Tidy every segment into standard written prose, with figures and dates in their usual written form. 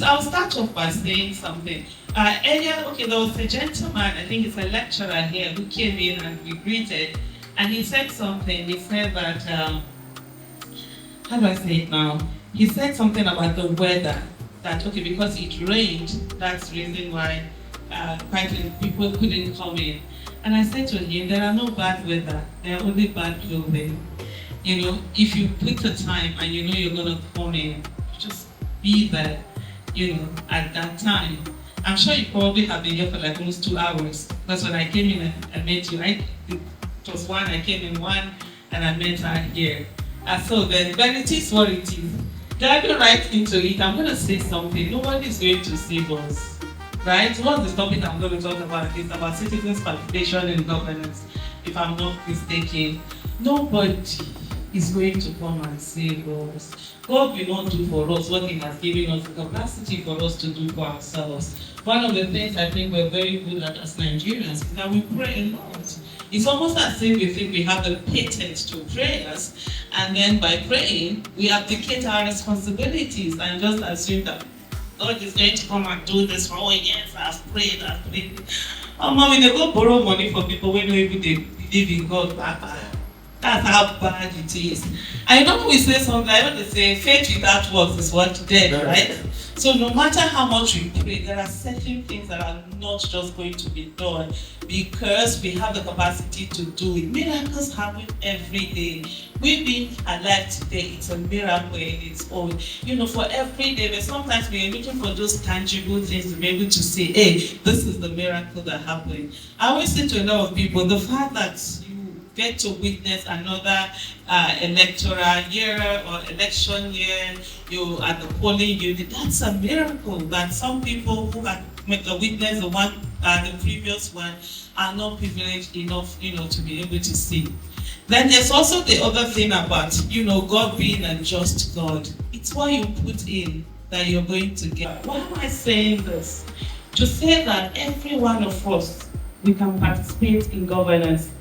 I'll start off by saying something. Earlier, okay, there was a gentleman, I think it's a lecturer here, who came in and we greeted, and he said something. He said that, how do I say it now? He said something about the weather, that, okay, because it rained, that's the reason why quite a few people couldn't come in. And I said to him, there are no bad weather, there are only bad clothing. You know, if you put the time and you know you're going to come in, just be there, you know, at that time. I'm sure you probably have been here for like almost 2 hours. That's when I came in and I met you. It was one, I came in one, and I met her here. And so then, when it is what it is, diving right into it, I'm going to say something. Nobody is going to save us, right? What's the topic I'm going to talk about? It's about citizens' participation in governance, if I'm not mistaken. Nobody is going to come and save us. God will not do for us what He has given us the capacity for us to do for ourselves. One of the things I think we're very good at as Nigerians is that we pray a lot. It's almost as if we think we have the patent to prayers, and then by praying, we abdicate our responsibilities and just assume that God is going to come and do this for all years. I've prayed. Oh, mommy, they go borrow money from people when they believe in God. That's how bad it is. I know we say something, I want to say faith without works is what dead, right? So no matter how much we pray, there are certain things that are not just going to be done because we have the capacity to do it. Miracles happen every day. We being alive today, it's a miracle in its own. You know, for every day, but sometimes we are looking for those tangible things to be able to say, hey, this is the miracle that happened. I always say to a lot of people, the fact that get to witness another electoral year or election year, you at the polling unit, that's a miracle that some people who had witnessed the previous one are not privileged enough, you know, to be able to see. Then there's also the other thing about, you know, God being a just God. It's what you put in that you're going to get. Why am I saying this? To say that every one of us, we can participate in governance.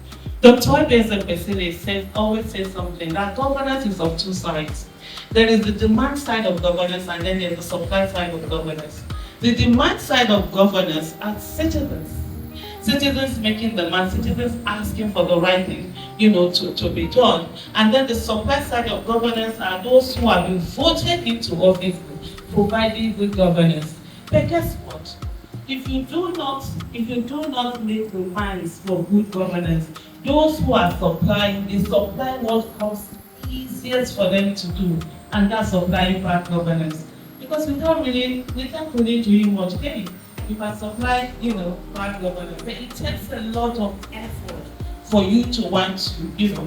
Dr. Pesile always says something, that governance is of two sides. There is the demand side of governance and then there's the supply side of governance. The demand side of governance are citizens. Citizens making demand, citizens asking for the right thing, you know, to be done. And then the supply side of governance are those who have been voted into office providing good governance. But guess what? If you do not make demands for good governance, those who are supplying, they supply what comes easiest for them to do, and that's supplying bad governance. Because we can't really do much gain. You can supply, you know, bad governance, but it takes a lot of effort for you to want to, you know,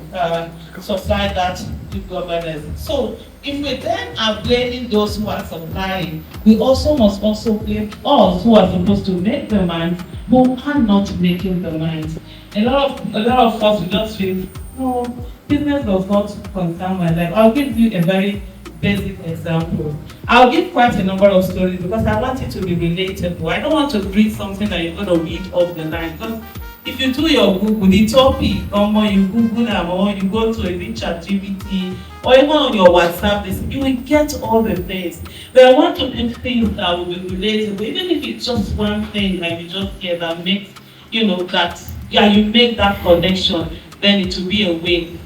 supply that good governance. So if we then are blaming those who are supplying, we also must blame us who are supposed to make demands, who are not making demands. A lot of us will just feel, no, business does not concern my life. I'll give you a very basic example. I'll give quite a number of stories because I want it to be relatable. I don't want to read something that you're going to read off the line. Because if you do your Google, the topic, or you Google them, or you go to a ChatGPT, or even on your WhatsApp, you will get all the things. But I want to make things that will be relatable, even if it's just one thing that you just hear that makes, you know, that, yeah, you make that connection, then it will be a win.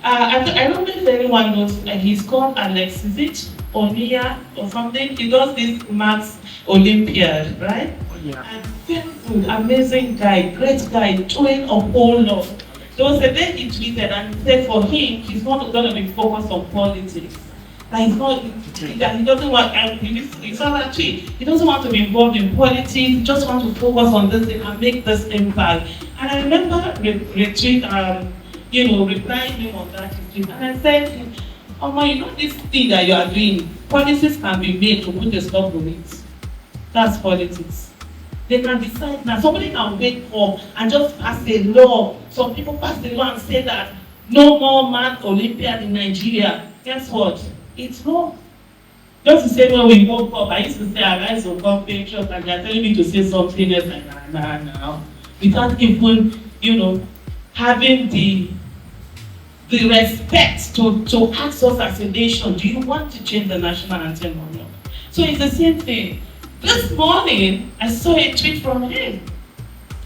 I don't know if anyone knows, he's called Alex, is it Onia or something? He does this Maths Olympiad, right? Yeah. And very good, amazing guy, great guy, doing a whole lot. There was a day he tweeted and he said for him, he's not going to be focused on politics. Like he doesn't want, he doesn't want to be involved in politics, he just wants to focus on this thing and make this impact. And I remember replying him on that tweet, and I said, oh, you know this thing that you are doing, policies can be made to put a stop on it. That's politics. They can decide now. Somebody can wake up and just pass a law. Some people pass the law and say that no more Math Olympiad in Nigeria. Guess what? It's law. Just the same way we woke up, I used to say, arise will come pictures, and they're telling me to say something else, like, nah, without even, having the respect to ask us as a nation, do you want to change the national anthem or not? So it's the same thing. This morning, I saw a tweet from him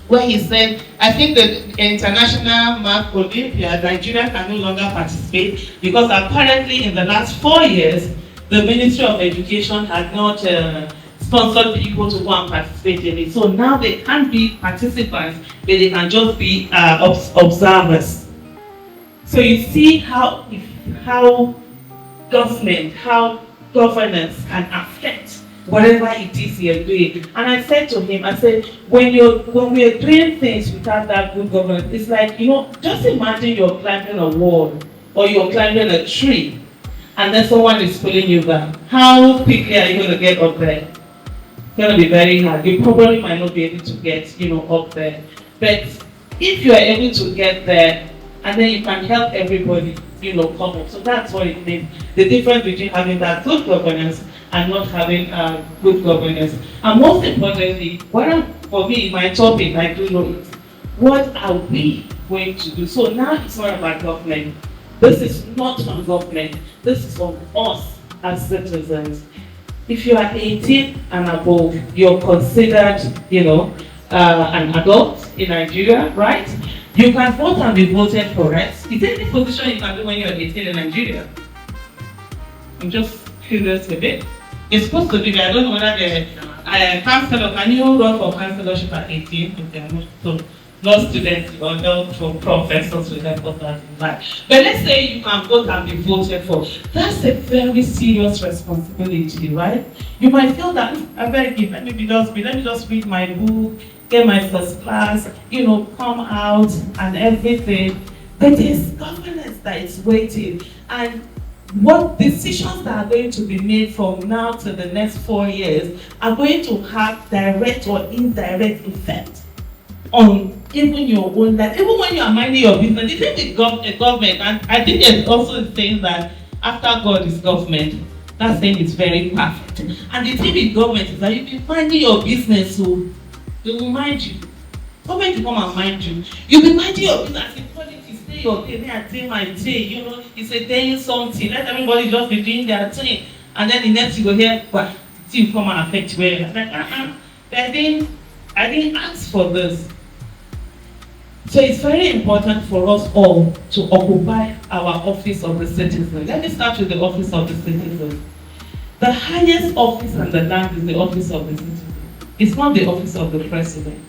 where he said, I think the International Math Olympiad, Nigeria can no longer participate because apparently in the last 4 years, the Ministry of Education had not sponsored people to go and participate in it. So now they can't be participants, but they can just be observers. So you see how governance can affect whatever it is you're doing. And I said to him, I said, when we are doing things without that good governance, it's like, just imagine you're climbing a wall or you're climbing a tree and then someone is pulling you down. How quickly are you going to get up there? It's going to be very hard. You probably might not be able to get, up there. But if you are able to get there, and then you can help everybody, come up. So that's what it means. The difference between having that good governance and not having good governance. And most importantly, for me, my topic, I do know is, what are we going to do? So now it's not about government. This is not on government. This is on us as citizens. If you are 18 and above, you're considered, an adult in Nigeria, right? You can vote and be voted for, right? Is there any position you can do when you're 18 in Nigeria? I'm just curious a bit. It's supposed to be, I don't know whether the councillor, can you run for councillorship at 18? Okay, so not students or not for professors with help of that in that. But let's say you can vote and be voted for. That's a very serious responsibility, right? You might feel that, I beg you, let me just read my book, get my first class, come out and everything. But there's governance that is waiting. And what decisions that are going to be made from now to the next 4 years are going to have direct or indirect effect on even your own life, even when you are minding your business. The thing with government, and I think there's also saying that after God is government, that saying is very perfect. And the thing with government is that you be minding your business, so they will mind you. Government will come and mind you. You'll be minding your business in politics, say your day, I say my day, it's a day something. Let everybody just be doing their thing. And then the next you go here, but it will come and affect you. Like, I didn't ask for this. So it's very important for us all to occupy our office of the citizen. Let me start with the office of the citizen. The highest office in the land is the office of the citizen. It's not the office of the president.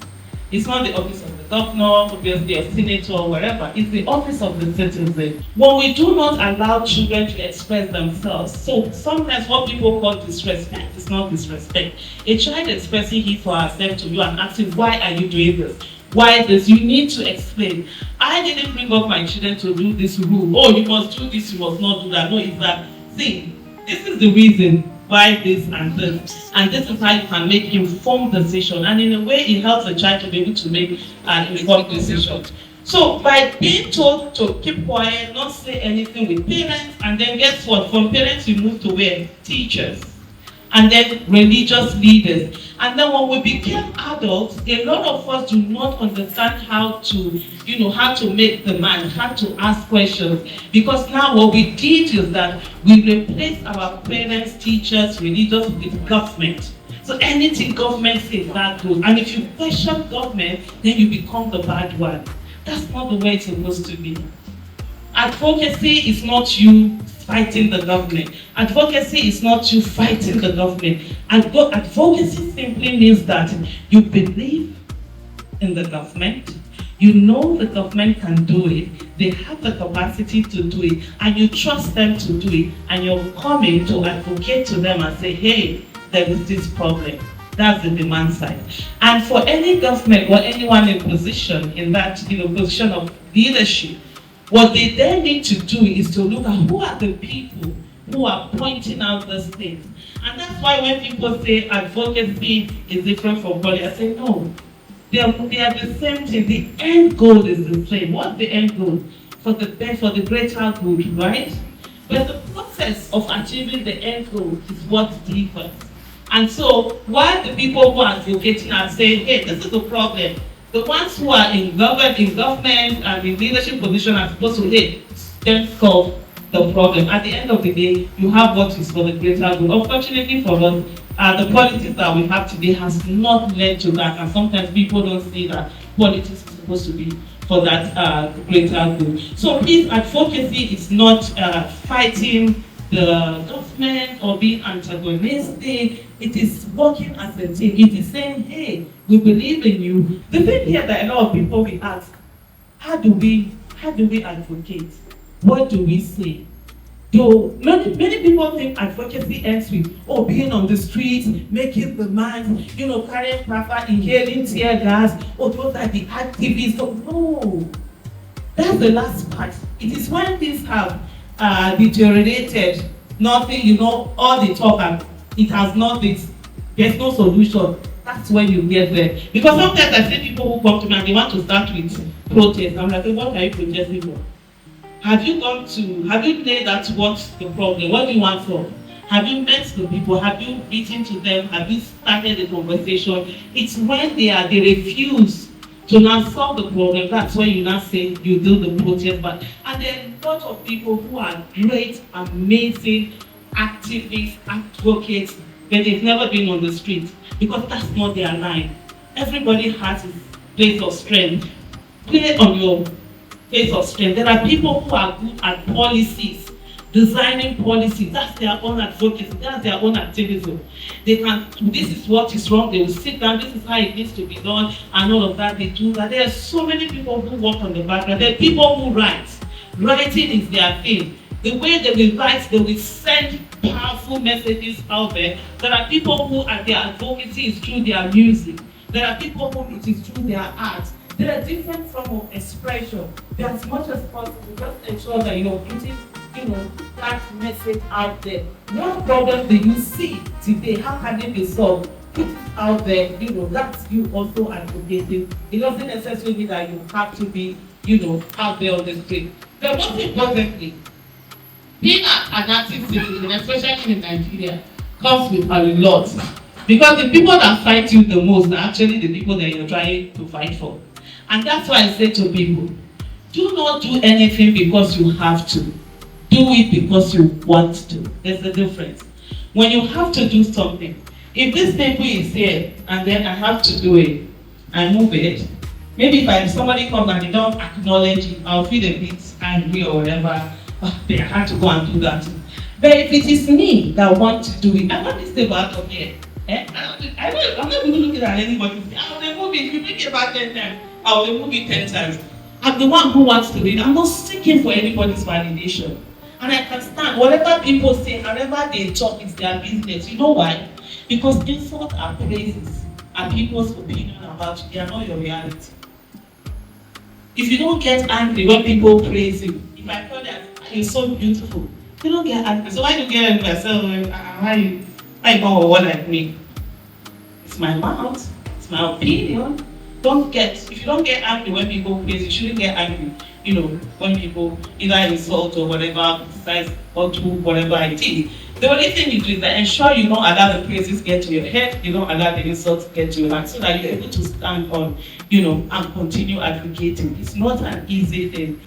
It's not the office of the governor, obviously a senator or wherever. It's the office of the citizen. When we do not allow children to express themselves, so sometimes what people call disrespect is not disrespect. A child expressing his or herself to you and asking, why are you doing this? Why this? You need to explain. I didn't bring up my children to do this rule. Oh, you must do this, you must not do that. No, it's that. See, this is the reason why this and this. And this is how you can make informed decision. And in a way, it helps the child to be able to make an informed decision. So by being told to keep quiet, not say anything with parents, and then guess what? From parents, we move to where? Teachers. And then religious leaders. And then when we became adults, a lot of us do not understand how to, how to make demand, how to ask questions. Because now what we did is that we replaced our parents, teachers, religious with government. So anything government says, that goes. And if you question government, then you become the bad one. That's not the way it's supposed to be. Advocacy is not you fighting the government. Advocacy is not you fighting the government. Advocacy simply means that you believe in the government, you know the government can do it, they have the capacity to do it, and you trust them to do it, and you're coming to advocate to them and say, hey, there is this problem. That's the demand side. And for any government or anyone in position, in that position of leadership, what they then need to do is to look at who are the people who are pointing out these things. And that's why when people say advocacy is different from politics, I say no. They are the same thing. The end goal is the same. What's the end goal? For the greater good, right? But the process of achieving the end goal is what differs. And so, while the people who are advocating are saying, hey, this is the problem, the ones who are in government and in leadership position are supposed to, hey, then solve the problem. At the end of the day, you have what is for the greater good. Unfortunately for us, the politics that we have today has not led to that, and sometimes people don't see that politics is supposed to be for that greater good. So please, advocacy is not fighting the government or being antagonistic. It is working as a team. It is saying, hey, we believe in you. The thing here that a lot of people will ask, how do we advocate? What do we say? So many people think advocacy ends with being on the streets, making demands, carrying pepper, inhaling tear gas, those are the activists. No, that's the last part. It is when things have deteriorated, nothing, all the talk and it has not this, there's no solution. That's when you get there. Because sometimes I see people who come to me and they want to start with protest. I'm like, what are you protesting for? Have you laid out what's the problem? What do you want from? Have you met the people? Have you written to them? Have you started the conversation? It's when they refuse to now solve the problem, that's when you now say you do the protest back. And there are a lot of people who are great, amazing activists, advocates, but they've never been on the street because that's not their line. Everybody has his place of strength. Play on your place of strength. There are people who are good at policies, designing policies. That's their own advocacy. That's their own activism. They can. This is what is wrong. They will sit down. This is how it needs to be done, and all of that. They do that. There are so many people who work on the background. There are people who write. Writing is their thing. The way they will write, they will send powerful messages out there. There are people who their advocacy is through their music. There are people who it is through their art. There are different forms of expression. As much as possible, just ensure that you're putting, that message out there. What problem do you see today? How can it be solved? Put it out there. That's you also advocating. It doesn't necessarily mean that you have to be, out there on the street. But most importantly, being an active citizen, especially in Nigeria, comes with a lot. Because the people that fight you the most are actually the people that you're trying to fight for. And that's why I say to people, do not do anything because you have to. Do it because you want to. There's a difference. When you have to do something, if this paper is here and then I have to do it, I move it. Maybe if somebody comes and they don't acknowledge it, I'll feel a bit angry or whatever. They had to go and do that. But if it is me that want to do it, I want this paper out of here. I'm not even looking at anybody. I'll remove it. If you bring it back 10 times, I'll remove it 10 times. I'm the one who wants to read. I'm not seeking for anybody's validation. And I can stand whatever people say, however they talk, is their business. You know why? Because insults and praises are people's opinion about you. They are not your reality. If you don't get angry when people praise you, if I tell that you're so beautiful, you don't get angry. So why do you get angry? I say, why you don't want like me? It's my mouth. It's my opinion. If you don't get angry when people praise, you shouldn't get angry, when people either insult or whatever, criticize or do whatever it is. The only thing you do is that ensure you don't allow the praises get to your head, you don't allow the insults get to your heart, so that you're able to stand on, and continue advocating. It's not an easy thing.